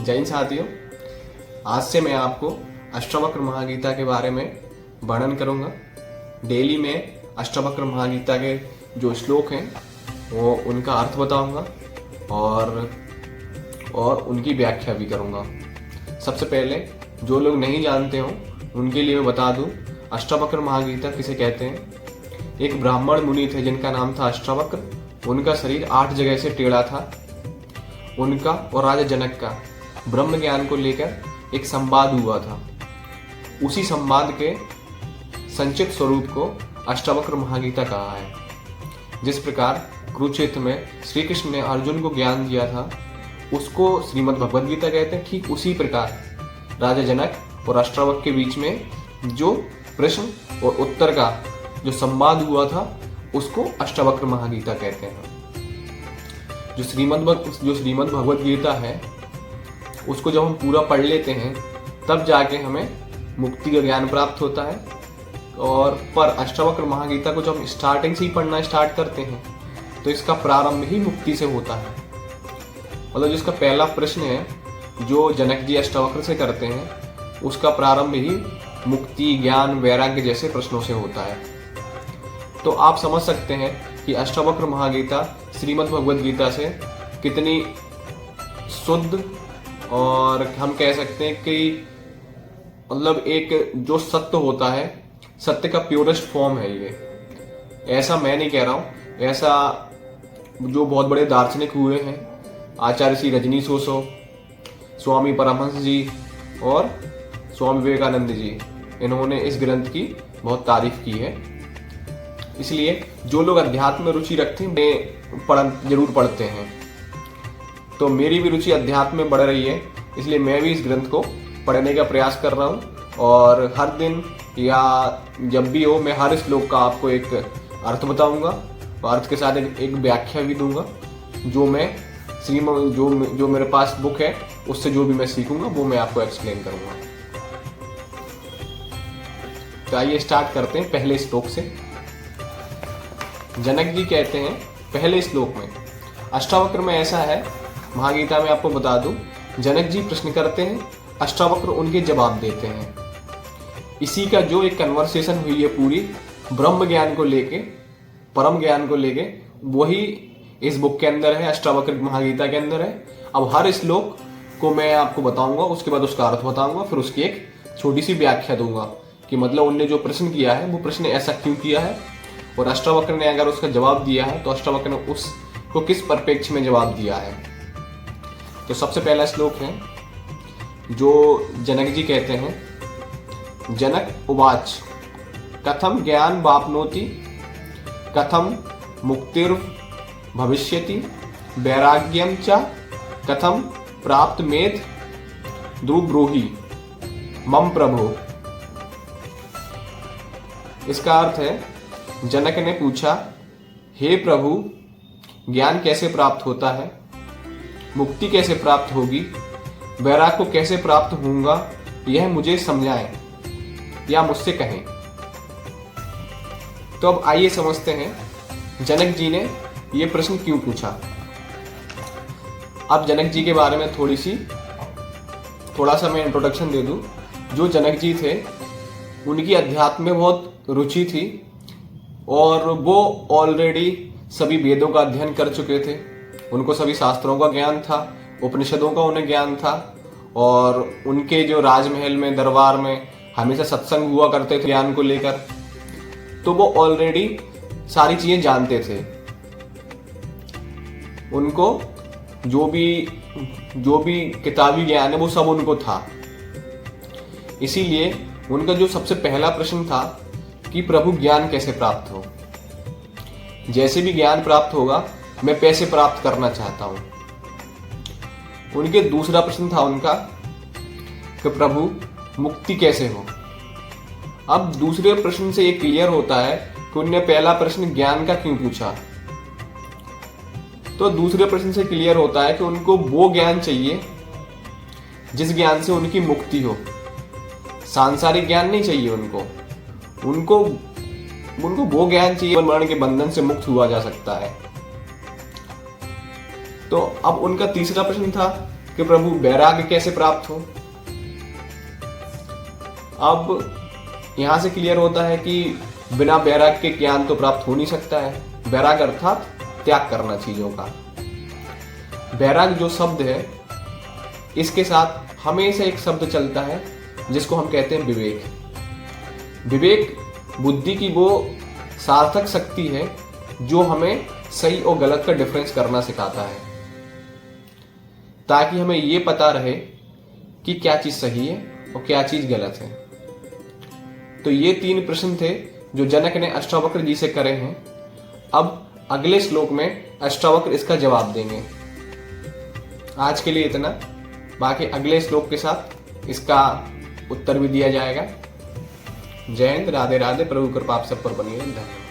जय हिंद साथियों, आज से मैं आपको अष्टावक्र महागीता के बारे में वर्णन करूंगा। डेली में अष्टावक्र महागीता के जो श्लोक हैं वो उनका अर्थ बताऊंगा और उनकी व्याख्या भी करूंगा। सबसे पहले जो लोग नहीं जानते हो उनके लिए मैं बता दूं, अष्टावक्र महागीता किसे कहते हैं। एक ब्राह्मण मुनि थे जिनका नाम था अष्टावक्र। उनका शरीर 8 जगह से टेढ़ा था। उनका और राजा जनक का ब्रह्म ज्ञान को लेकर एक संवाद हुआ था। उसी संवाद के संक्षिप्त स्वरूप को अष्टावक्र महागीता कहा है। जिस प्रकार कुरुक्षेत्र में श्री कृष्ण ने अर्जुन को ज्ञान दिया था उसको श्रीमद् भगवद गीता कहते हैं। ठीक उसी प्रकार राजा जनक और अष्टावक्र के बीच में जो प्रश्न और उत्तर का जो संवाद हुआ था उसको अष्टावक्र महागीता कहते हैं। जो श्रीमद् भगवद गीता है उसको जब हम पूरा पढ़ लेते हैं तब जाके हमें मुक्ति का ज्ञान प्राप्त होता है। और पर अष्टावक्र महागीता को जब हम स्टार्टिंग से ही पढ़ना स्टार्ट करते हैं तो इसका प्रारंभ ही मुक्ति से होता है। मतलब जिसका पहला प्रश्न है जो जनक जी अष्टावक्र से करते हैं उसका प्रारंभ ही मुक्ति, ज्ञान, वैराग्य जैसे प्रश्नों से होता है। तो आप समझ सकते हैं कि अष्टावक्र महागीता श्रीमद् भगवद गीता से कितनी शुद्ध और हम कह सकते हैं कि मतलब एक जो सत्य होता है, सत्य का प्योरेस्ट फॉर्म है ये। ऐसा मैं नहीं कह रहा हूँ, ऐसा जो बहुत बड़े दार्शनिक हुए हैं, आचार्य श्री रजनीश ओशो, स्वामी परमहंस जी और स्वामी विवेकानंद जी, इन्होंने इस ग्रंथ की बहुत तारीफ की है। इसलिए जो लोग अध्यात्म में रुचि रखते हैं जरूर पढ़ते हैं। तो मेरी भी रुचि अध्यात्म में बढ़ रही है, इसलिए मैं भी इस ग्रंथ को पढ़ने का प्रयास कर रहा हूँ। और हर दिन या जब भी हो मैं हर श्लोक का आपको एक अर्थ बताऊंगा और अर्थ के साथ एक व्याख्या भी दूंगा। जो मैं जो मेरे पास बुक है उससे जो भी मैं सीखूंगा वो मैं आपको एक्सप्लेन करूंगा। तो आइए स्टार्ट करते हैं पहले श्लोक से। जनक जी कहते हैं पहले श्लोक में, अष्टावक्र में ऐसा है, महागीता में आपको बता दूं, जनक जी प्रश्न करते हैं, अष्टावक्र उनके जवाब देते हैं। इसी का जो एक कन्वर्सेशन हुई है पूरी ब्रह्म ज्ञान को लेके, परम ज्ञान को लेके, वही इस बुक के अंदर है, अष्टावक्र महागीता के अंदर है। अब हर श्लोक को मैं आपको बताऊंगा, उसके बाद उसका अर्थ बताऊंगा, फिर उसकी एक छोटी सी व्याख्या दूंगा कि मतलब उनने जो प्रश्न किया है वो प्रश्न ऐसा क्यों किया है और अष्टावक्र ने अगर उसका जवाब दिया है तो अष्टावक्र ने उसको किस परिप्रेक्ष्य में जवाब दिया है। तो सबसे पहला श्लोक है जो जनक जी कहते हैं, जनक उवाच कथम ज्ञान वाप्नोति कथम मुक्तिर् भविष्यति वैराग्यम च कथम प्राप्त मेध द्रुब्रूहि मम प्रभो। इसका अर्थ है, जनक ने पूछा, हे प्रभु, ज्ञान कैसे प्राप्त होता है, मुक्ति कैसे प्राप्त होगी, वैराग्य को कैसे प्राप्त होऊंगा, यह मुझे समझाएं या मुझसे कहें। तो अब आइए समझते हैं जनक जी ने यह प्रश्न क्यों पूछा। अब जनक जी के बारे में थोड़ा सा मैं इंट्रोडक्शन दे दूं। जो जनक जी थे उनकी अध्यात्म में बहुत रुचि थी और वो ऑलरेडी सभी वेदों का अध्ययन कर चुके थे। उनको सभी शास्त्रों का ज्ञान था, उपनिषदों का उन्हें ज्ञान था और उनके जो राजमहल में, दरबार में हमेशा सत्संग हुआ करते थे ज्ञान को लेकर। तो वो ऑलरेडी सारी चीजें जानते थे। उनको जो भी किताबी ज्ञान है वो सब उनको था। इसीलिए उनका जो सबसे पहला प्रश्न था कि प्रभु ज्ञान कैसे प्राप्त हो, जैसे भी ज्ञान प्राप्त होगा मैं पैसे प्राप्त करना चाहता हूं। उनके दूसरा प्रश्न था उनका कि प्रभु मुक्ति कैसे हो। अब दूसरे प्रश्न से ये क्लियर होता है कि उन्होंने पहला प्रश्न ज्ञान का क्यों पूछा। तो दूसरे प्रश्न से क्लियर होता है कि उनको वो ज्ञान चाहिए जिस ज्ञान से उनकी मुक्ति हो। सांसारिक ज्ञान नहीं चाहिए उनको वो ज्ञान चाहिए मरण के बंधन से मुक्त हुआ जा सकता है। तो अब उनका तीसरा प्रश्न था कि प्रभु वैराग्य कैसे प्राप्त हो। अब यहां से क्लियर होता है कि बिना वैराग्य के ज्ञान तो प्राप्त हो नहीं सकता है। वैराग्य अर्थात त्याग करना चीजों का। वैराग्य जो शब्द है, इसके साथ हमेशा एक शब्द चलता है जिसको हम कहते हैं विवेक। विवेक बुद्धि की वो सार्थक शक्ति है जो हमें सही और गलत का डिफरेंस करना सिखाता है, ताकि हमें ये पता रहे कि क्या चीज सही है और क्या चीज गलत है। तो ये 3 प्रश्न थे जो जनक ने अष्टावक्र जी से करे हैं। अब अगले श्लोक में अष्टावक्र इसका जवाब देंगे। आज के लिए इतना, बाकी अगले श्लोक के साथ इसका उत्तर भी दिया जाएगा। जय हिंद, राधे राधे, प्रभु कृपा आप सब पर बनी रहे। धन्यवाद।